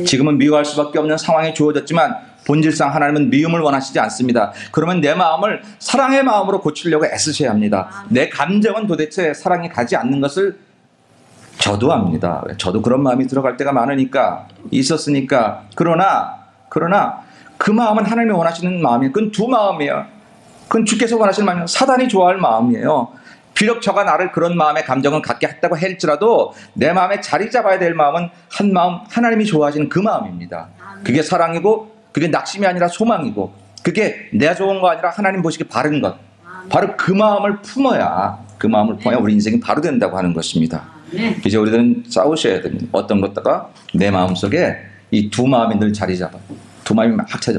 지금은 미워할 수밖에 없는 상황이 주어졌지만 본질상 하나님은 미움을 원하시지 않습니다. 그러면 내 마음을 사랑의 마음으로 고치려고 애쓰셔야 합니다. 내 감정은 도대체 사랑이 가지 않는 것을 저도 압니다. 저도 그런 마음이 들어갈 때가 많으니까, 있었으니까. 그러나 그 마음은 하나님이 원하시는 마음이에요. 그건 두 마음이에요. 그건 주께서 원하시는 마음이에요. 사단이 좋아할 마음이에요. 비록 저가 나를 그런 마음의 감정을 갖게 했다고 할지라도 내 마음에 자리 잡아야 될 마음은 한 마음, 하나님이 좋아하시는 그 마음입니다. 그게 사랑이고 그게 낙심이 아니라 소망이고 그게 내가 좋은 거 아니라 하나님 보시기 바른 것. 바로 그 마음을 품어야 우리 인생이 바로 된다고 하는 것입니다. 이제 우리들은 싸우셔야 됩니다. 어떤 것다가 내 마음속에 이 두 마음이 늘 자리 잡아요. 두 마음이 막 찾아.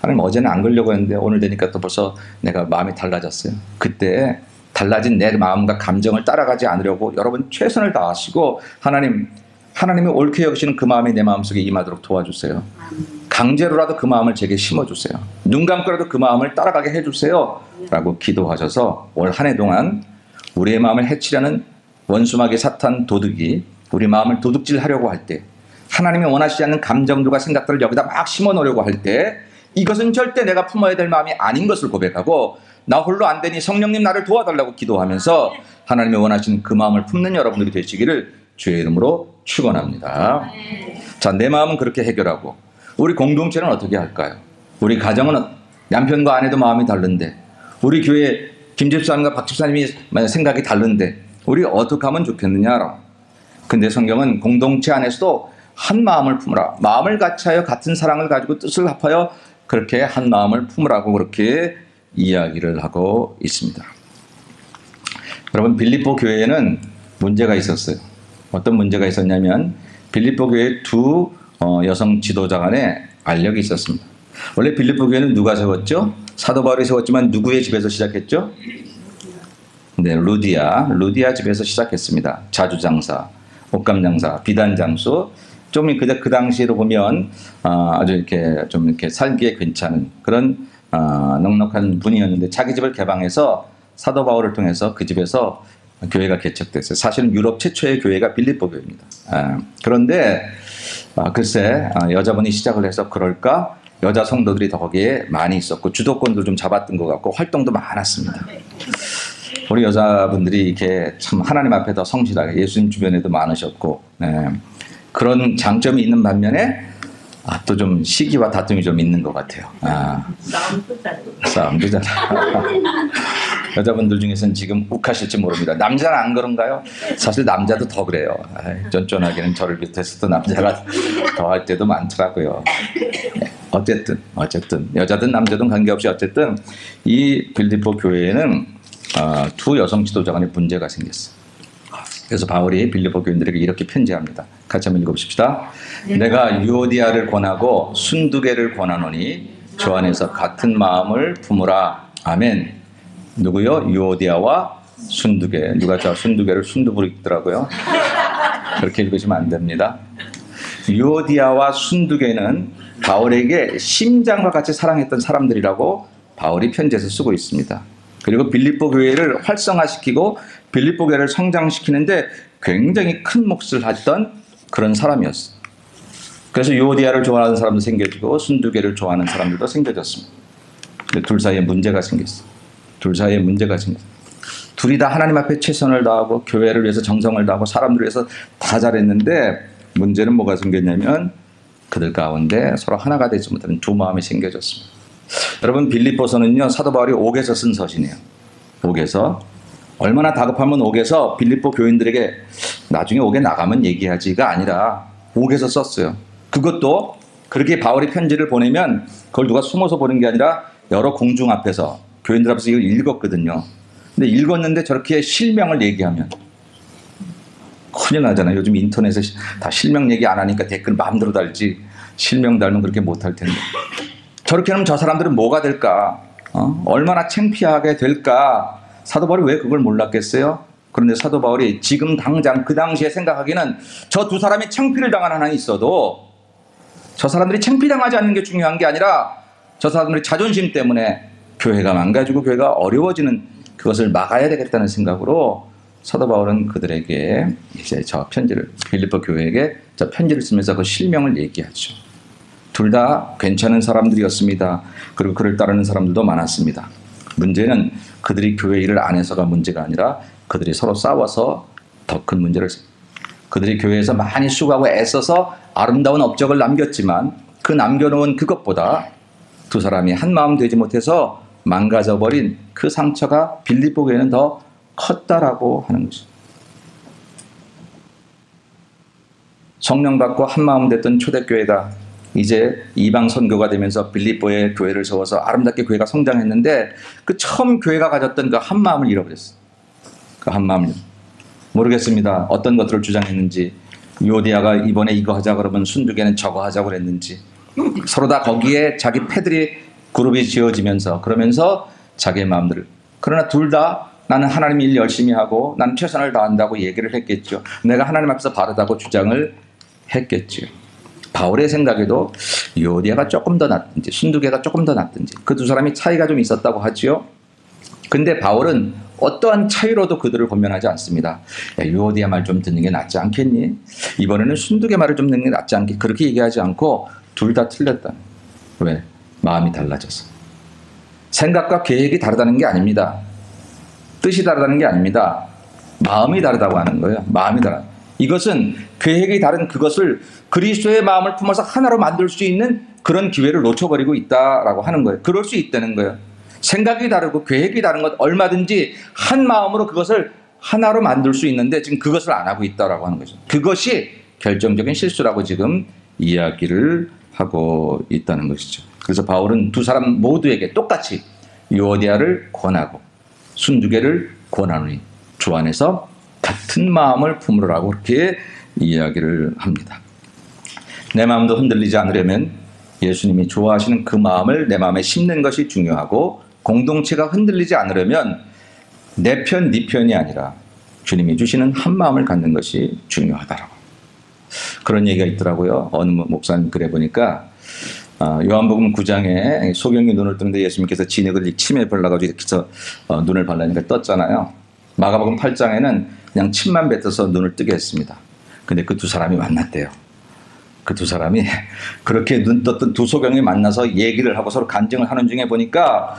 하나님 어제는 안 그러려고 했는데 오늘 되니까 또 벌써 내가 마음이 달라졌어요. 그때 달라진 내 마음과 감정을 따라가지 않으려고 여러분 최선을 다하시고 하나님이 옳게 여기시는 그 마음이 내 마음속에 임하도록 도와주세요. 강제로라도 그 마음을 제게 심어주세요. 눈 감고라도 그 마음을 따라가게 해주세요 라고 기도하셔서 올 한 해 동안 우리의 마음을 해치려는 원수마귀 사탄 도둑이 우리 마음을 도둑질하려고 할 때, 하나님이 원하시지 않는 감정들과 생각들을 여기다 막 심어 놓으려고 할 때, 이것은 절대 내가 품어야 될 마음이 아닌 것을 고백하고 나 홀로 안 되니 성령님 나를 도와달라고 기도하면서 하나님이 원하시는 그 마음을 품는 여러분들이 되시기를 주의 이름으로 축원합니다. 자, 내 마음은 그렇게 해결하고 우리 공동체는 어떻게 할까요? 우리 가정은 남편과 아내도 마음이 다른데, 우리 교회 김 집사님과 박 집사님이 생각이 다른데 우리 어떻게 하면 좋겠느냐. 근데 성경은 공동체 안에서도 한 마음을 품으라, 마음을 같이하여 같은 사랑을 가지고 뜻을 합하여 그렇게 한 마음을 품으라고 그렇게 이야기를 하고 있습니다. 여러분, 빌립보 교회에는 문제가 있었어요. 어떤 문제가 있었냐면 빌립보 교회 두 여성 지도자 간에 알력이 있었습니다. 원래 빌립보 교회는 누가 세웠죠? 사도 바울이 세웠지만 누구의 집에서 시작했죠? 네, 루디아 집에서 시작했습니다. 자주장사, 옷감장사, 비단장수. 좀 그 당시로 보면 아주 이렇게 좀 이렇게 살기에 괜찮은 그런 넉넉한 분이었는데, 자기 집을 개방해서 사도 바울을 통해서 그 집에서 교회가 개척됐어요. 사실은 유럽 최초의 교회가 빌립보 교회입니다. 그런데 글쎄 여자분이 시작을 해서 그럴까 여자 성도들이 더 거기에 많이 있었고 주도권도 좀 잡았던 것 같고 활동도 많았습니다. 우리 여자분들이 이렇게 참 하나님 앞에 더 성실하게, 예수님 주변에도 많으셨고, 그런 장점이 있는 반면에 또 좀 시기와 다툼이 좀 있는 것 같아요. 싸움도 잘. 여자분들 중에서는 지금 욱하실지 모릅니다. 남자는 안 그런가요? 사실 남자도 더 그래요. 쫀쫀하게는 저를 비롯해서 또 남자가 더 할 때도 많더라고요. 어쨌든 여자든 남자든 관계없이 어쨌든 이 빌립보 교회에는 두 여성 지도자 간에 문제가 생겼어요. 그래서 바울이 빌립보 교인들에게 이렇게 편지합니다. 같이 한번 읽어봅시다. 내가 유오디아를 권하고 순두개를 권하노니 주 안에서 같은 마음을 품으라. 아멘. 누구요? 유오디아와 순두개. 누가 저 순두개를 순두부로 읽더라고요. 그렇게 읽으시면 안 됩니다. 유오디아와 순두개는 바울에게 심장과 같이 사랑했던 사람들이라고 바울이 편지에서 쓰고 있습니다. 그리고 빌립보 교회를 활성화시키고 빌립보 교회를 성장시키는데 굉장히 큰 몫을 했던 그런 사람이었어요. 그래서 유오디아를 좋아하는 사람도 생겨지고 순두개를 좋아하는 사람들도 생겨졌습니다. 근데 둘 사이에 문제가 생겼어요. 둘이 다 하나님 앞에 최선을 다하고 교회를 위해서 정성을 다하고 사람들을 위해서 다 잘했는데, 문제는 뭐가 생겼냐면 그들 가운데 서로 하나가 되지 못하는 두 마음이 생겨졌습니다. 여러분, 빌립보서는요 사도 바울이 옥에서 쓴 서신이에요. 옥에서 얼마나 다급하면 옥에서 빌립보 교인들에게 나중에 옥에 나가면 얘기하지가 아니라 옥에서 썼어요. 그것도 그렇게 바울이 편지를 보내면 그걸 누가 숨어서 보는 게 아니라 여러 공중 앞에서 교인들 앞에서 이걸 읽었거든요. 근데 읽었는데 저렇게 실명을 얘기하면 큰일 나잖아요. 요즘 인터넷에 다 실명 얘기 안 하니까 댓글 마음대로 달지, 실명 달면 그렇게 못할 텐데. 저렇게 하면 저 사람들은 뭐가 될까? 얼마나 창피하게 될까? 사도 바울이 왜 그걸 몰랐겠어요? 그런데 사도 바울이 지금 당장 그 당시에 생각하기는 저 두 사람이 창피를 당한 하나 있어도 저 사람들이 창피당하지 않는 게 중요한 게 아니라 저 사람들의 자존심 때문에 교회가 망가지고 교회가 어려워지는 그것을 막아야 되겠다는 생각으로 사도 바울은 그들에게 이제 저 편지를, 빌립보 교회에게 저 편지를 쓰면서 그 실명을 얘기하죠. 둘 다 괜찮은 사람들이었습니다. 그리고 그를 따르는 사람들도 많았습니다. 문제는 그들이 교회 일을 안 해서가 문제가 아니라 그들이 서로 싸워서 더 큰 문제를, 그들이 교회에서 많이 수고하고 애써서 아름다운 업적을 남겼지만 그 남겨놓은 그것보다 두 사람이 한 마음 되지 못해서 망가져버린 그 상처가 빌립보 교회는 더 컸다라고 하는 것이죠. 성령 받고 한 마음 됐던 초대교회가 이제 이방 선교가 되면서 빌립보에 교회를 세워서 아름답게 교회가 성장했는데 그 처음 교회가 가졌던 그 한 마음을 잃어버렸어요. 그 한 마음을 모르겠습니다. 어떤 것들을 주장했는지, 유오디아가 이번에 이거 하자 그러면 순두개는 저거 하자고 그랬는지, 서로 다 거기에 자기 패들이 그룹이 지어지면서 그러면서 자기의 마음대로. 그러나 둘 다 나는 하나님 일 열심히 하고 나는 최선을 다한다고 얘기를 했겠죠. 내가 하나님 앞에서 바르다고 주장을 했겠죠. 바울의 생각에도 유오디아가 조금 더 낫든지 순두개가 조금 더 낫든지 그 두 사람이 차이가 좀 있었다고 하지요. 근데 바울은 어떠한 차이로도 그들을 권면하지 않습니다. 야, 유오디아 말 좀 듣는 게 낫지 않겠니? 이번에는 순두개 말을 좀 듣는 게 낫지 않겠니? 그렇게 얘기하지 않고 둘 다 틀렸다. 왜? 마음이 달라져서. 생각과 계획이 다르다는 게 아닙니다. 뜻이 다르다는 게 아닙니다. 마음이 다르다고 하는 거예요. 마음이 다르다. 이것은 계획이 다른 그것을 그리스도의 마음을 품어서 하나로 만들 수 있는 그런 기회를 놓쳐버리고 있다라고 하는 거예요. 그럴 수 있다는 거예요. 생각이 다르고 계획이 다른 것 얼마든지 한 마음으로 그것을 하나로 만들 수 있는데 지금 그것을 안 하고 있다라고 하는 거죠. 그것이 결정적인 실수라고 지금 이야기를 하고 있다는 것이죠. 그래서 바울은 두 사람 모두에게 똑같이 유오디아를 권하고 순두개를 권하노니 주 안에서 같은 마음을 품으라고 그렇게 이야기를 합니다. 내 마음도 흔들리지 않으려면 예수님이 좋아하시는 그 마음을 내 마음에 심는 것이 중요하고 공동체가 흔들리지 않으려면 내 편, 네 편이 아니라 주님이 주시는 한 마음을 갖는 것이 중요하다라고. 그런 얘기가 있더라고요. 어느 목사님 글에 보니까 요한복음 9장에 소경이 눈을 뜨는데 예수님께서 진흙을 침에 발라가지고 이렇게 해서 눈을 발라니까 떴잖아요. 마가복음 8장에는 그냥 침만 뱉어서 눈을 뜨게 했습니다. 근데 그 두 사람이 만났대요. 그 두 사람이 그렇게 눈 떴던 두 소경이 만나서 얘기를 하고 서로 간증을 하는 중에 보니까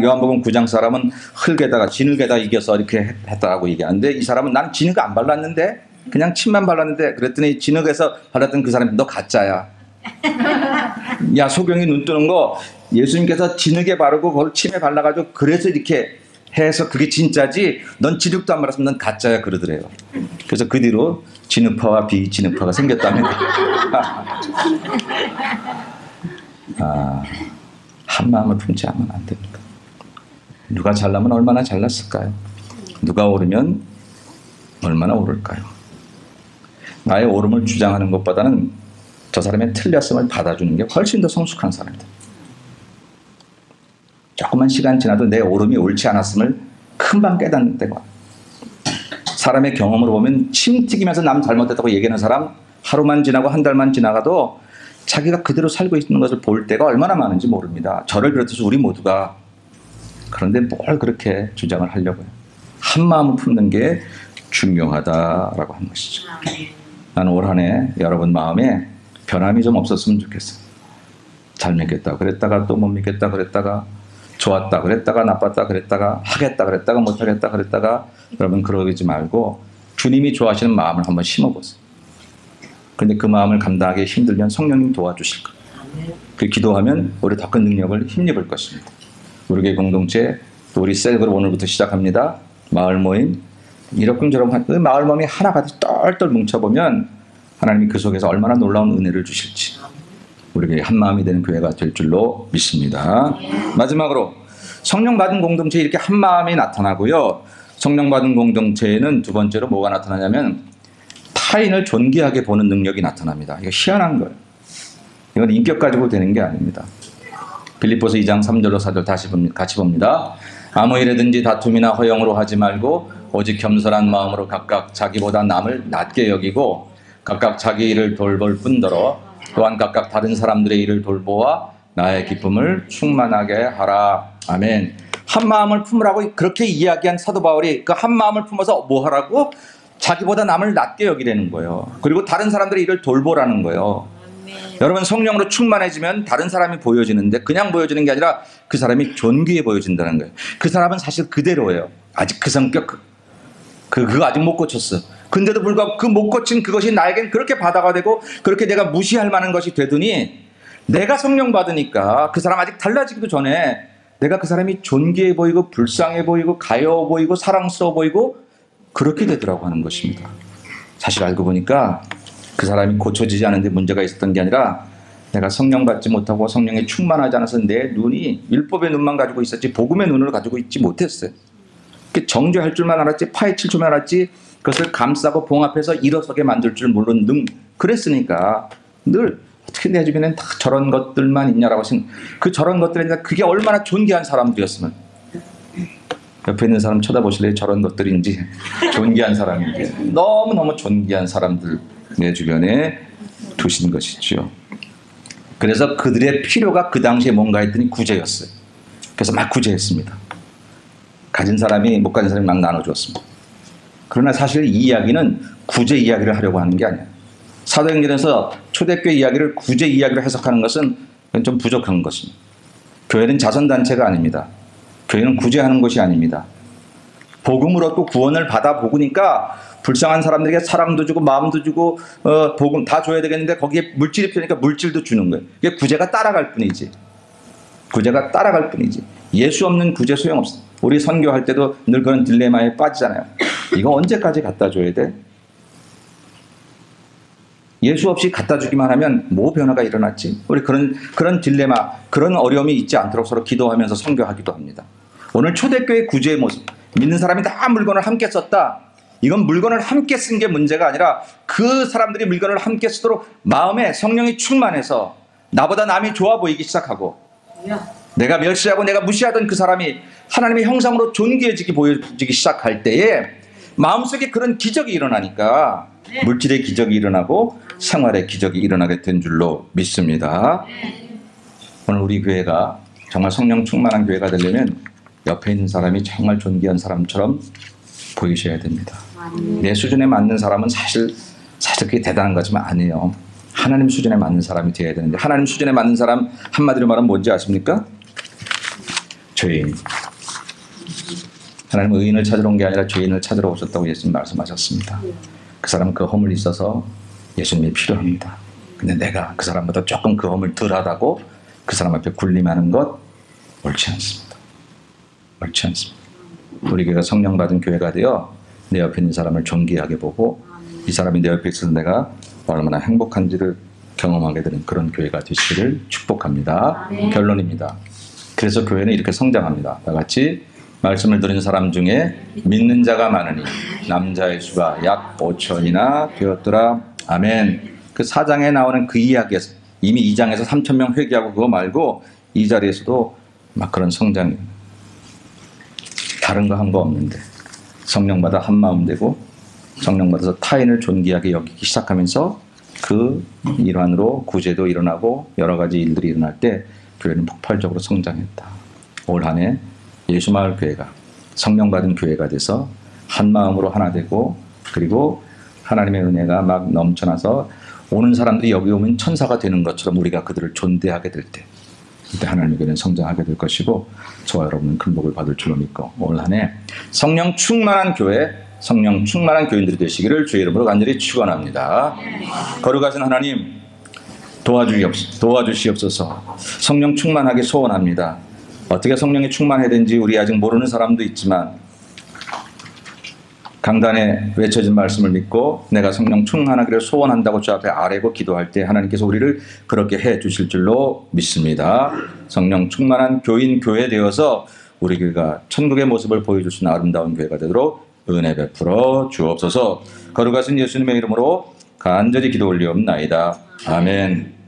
요한복음 9장 사람은 흙에다가 진흙에다 이겨서 이렇게 했다고 얘기하는데 이 사람은 난 진흙 안 발랐는데 그냥 침만 발랐는데 그랬더니 진흙에서 발랐던 그 사람이 너 가짜야. 야 소경이 눈 뜨는 거 예수님께서 진흙에 바르고 그걸 침에 발라가지고 그래서 이렇게 해서 그게 진짜지 넌 진흙도 안 발랐으면 넌 가짜야 그러더래요. 그래서 그 뒤로 진흙파와 비진흙파가 생겼답니다. 한 마음을 품지 않으면 안 됩니다. 누가 잘나면 얼마나 잘났을까요? 누가 오르면 얼마나 오를까요? 나의 오름을 주장하는 것보다는 저 사람의 틀렸음을 받아주는 게 훨씬 더 성숙한 사람이다. 조금만 시간 지나도 내 오름이 옳지 않았음을 금방 깨닫는 때가. 사람의 경험으로 보면 침 튀기면서 남 잘못했다고 얘기하는 사람 하루만 지나고 한 달만 지나가도 자기가 그대로 살고 있는 것을 볼 때가 얼마나 많은지 모릅니다. 저를 비롯해서 우리 모두가. 그런데 뭘 그렇게 주장을 하려고요. 한 마음을 품는 게 중요하다라고 하는 것이죠. 나는 올 한 해 여러분 마음에 변함이 좀 없었으면 좋겠어요. 잘 믿겠다 그랬다가 또 못 믿겠다 그랬다가 좋았다 그랬다가 나빴다 그랬다가 하겠다 그랬다가 못하겠다 그랬다가 여러분 그러지 말고 주님이 좋아하시는 마음을 한번 심어보세요. 그런데 그 마음을 감당하기 힘들면 성령님 도와주실 거예요. 그 기도하면 우리 더 큰 능력을 힘입을 것입니다. 우리 교회 공동체 또 우리 셀그룹 오늘부터 시작합니다. 마을 모임 이러쿵저러쿵 그 마을 모임이 하나가 똘똘 뭉쳐보면 하나님이 그 속에서 얼마나 놀라운 은혜를 주실지 우리에게 한 마음이 되는 교회가 될 줄로 믿습니다. 마지막으로 성령 받은 공동체에 이렇게 한 마음이 나타나고요. 성령 받은 공동체에는 두 번째로 뭐가 나타나냐면 타인을 존귀하게 보는 능력이 나타납니다. 이거 희한한 거예요. 이건 인격 가지고 되는 게 아닙니다. 빌립보서 2장 3절로 4절 다시 같이 봅니다. 아무 일에든지 다툼이나 허영으로 하지 말고 오직 겸손한 마음으로 각각 자기보다 남을 낮게 여기고 각각 자기 일을 돌볼 뿐더러 또한 각각 다른 사람들의 일을 돌보아 나의 기쁨을 충만하게 하라. 아멘. 한 마음을 품으라고 그렇게 이야기한 사도 바울이 그 한 마음을 품어서 뭐 하라고? 자기보다 남을 낮게 여기라는 거예요. 그리고 다른 사람들의 일을 돌보라는 거예요. 여러분 성령으로 충만해지면 다른 사람이 보여지는데 그냥 보여지는 게 아니라 그 사람이 존귀해 보여진다는 거예요. 그 사람은 사실 그대로예요. 아직 그 성격 그거 아직 못 고쳤어. 근데도 불구하고 그 못 고친 그것이 나에겐 그렇게 바다가 되고 그렇게 내가 무시할 만한 것이 되더니 내가 성령 받으니까 그 사람 아직 달라지기도 전에 내가 그 사람이 존귀해 보이고 불쌍해 보이고 가여워 보이고 사랑스러워 보이고 그렇게 되더라고 하는 것입니다. 사실 알고 보니까 그 사람이 고쳐지지 않은데 문제가 있었던 게 아니라 내가 성령 받지 못하고 성령에 충만하지 않아서 내 눈이 율법의 눈만 가지고 있었지 복음의 눈을 가지고 있지 못했어요. 정죄할 줄만 알았지 파헤칠 줄만 알았지 그것을 감싸고 봉합해서 일어서게 만들 줄 모르는 그랬으니까 늘 어떻게 내 주변엔 다 저런 것들만 있냐라고 그 저런 것들이 그게 얼마나 존귀한 사람들이었으면. 옆에 있는 사람 쳐다보실래요? 저런 것들인지 존귀한 사람인지. 너무너무 존귀한 사람들 내 주변에 두신 것이죠. 그래서 그들의 필요가 그 당시에 뭔가 했더니 구제였어요. 그래서 막 구제했습니다. 가진 사람이 못 가진 사람이 막 나눠주었습니다. 그러나 사실 이 이야기는 구제 이야기를 하려고 하는 게 아니에요. 사도행전에서 초대교회 이야기를 구제 이야기로 해석하는 것은 좀 부족한 것입니다. 교회는 자선단체가 아닙니다. 교회는 구제하는 것이 아닙니다. 복음으로 또 구원을 받아 복으니까 불쌍한 사람들에게 사랑도 주고 마음도 주고 복음 다 줘야 되겠는데 거기에 물질이 필요하니까 물질도 주는 거예요. 이게 구제가 따라갈 뿐이지. 구제가 따라갈 뿐이지. 예수 없는 구제 소용없어. 우리 선교할 때도 늘 그런 딜레마에 빠지잖아요. 이거 언제까지 갖다 줘야 돼? 예수 없이 갖다 주기만 하면 뭐 변화가 일어났지? 우리 그런 딜레마, 그런 어려움이 있지 않도록 서로 기도하면서 선교하기도 합니다. 오늘 초대교회 구제의 모습, 믿는 사람이 다 물건을 함께 썼다. 이건 물건을 함께 쓴 게 문제가 아니라 그 사람들이 물건을 함께 쓰도록 마음에 성령이 충만해서 나보다 남이 좋아 보이기 시작하고 내가 멸시하고 내가 무시하던 그 사람이 하나님의 형상으로 존귀해지기 보여지기 시작할 때에 마음속에 그런 기적이 일어나니까 물질의 기적이 일어나고 생활의 기적이 일어나게 된 줄로 믿습니다. 오늘 우리 교회가 정말 성령 충만한 교회가 되려면 옆에 있는 사람이 정말 존귀한 사람처럼 보이셔야 됩니다. 내 수준에 맞는 사람은 사실 그게 대단한 거지만 아니에요. 하나님 수준에 맞는 사람이 되어야 되는데 하나님 수준에 맞는 사람 한마디로 말하면 뭔지 아십니까? 죄인. 하나님은 의인을 찾으러 온 게 아니라 죄인을 찾으러 오셨다고 예수님 말씀하셨습니다. 그 사람은 그 허물이 있어서 예수님이 필요합니다. 근데 내가 그 사람보다 조금 그 허물 덜하다고 그 사람 앞에 군림하는 것 옳지 않습니다. 옳지 않습니다. 우리 교회가 성령 받은 교회가 되어 내 옆에 있는 사람을 존귀하게 보고 이 사람이 내 옆에 있어서 내가 얼마나 행복한지를 경험하게 되는 그런 교회가 되시기를 축복합니다. 결론입니다. 그래서 교회는 이렇게 성장합니다. 다 같이 말씀을 들은 사람 중에 믿는 자가 많으니 남자의 수가 약 5천이나 되었더라. 아멘. 그 4장에 나오는 그 이야기에서 이미 2장에서 3,000명 회개하고 그거 말고 이 자리에서도 막 그런 성장이 다른 거 한 거 없는데 성령받아 한 마음 되고 성령받아서 타인을 존귀하게 여기기 시작하면서 그 일환으로 구제도 일어나고 여러 가지 일들이 일어날 때 교회는 폭발적으로 성장했다. 올 한 해 예수마을 교회가 성령받은 교회가 돼서 한 마음으로 하나 되고 그리고 하나님의 은혜가 막 넘쳐나서 오는 사람들이 여기 오면 천사가 되는 것처럼 우리가 그들을 존대하게 될 때 그때 하나님의 교회는 성장하게 될 것이고 저와 여러분은 큰 복을 받을 줄로 믿고 올 한 해 성령 충만한 교회 성령 충만한 교인들이 되시기를 주의 이름으로 간절히 축원합니다. 거룩하신 하나님 도와주시옵소서. 성령 충만하게 소원합니다. 어떻게 성령이 충만해야 되는지 우리 아직 모르는 사람도 있지만 강단에 외쳐진 말씀을 믿고 내가 성령 충만하기를 소원한다고 주 앞에 아뢰고 기도할 때 하나님께서 우리를 그렇게 해 주실 줄로 믿습니다. 성령 충만한 교인 교회 되어서 우리 교회가 천국의 모습을 보여줄 수 있는 아름다운 교회가 되도록 은혜 베풀어 주옵소서. 거룩하신 예수님의 이름으로 간절히 기도 올리옵나이다. 아멘.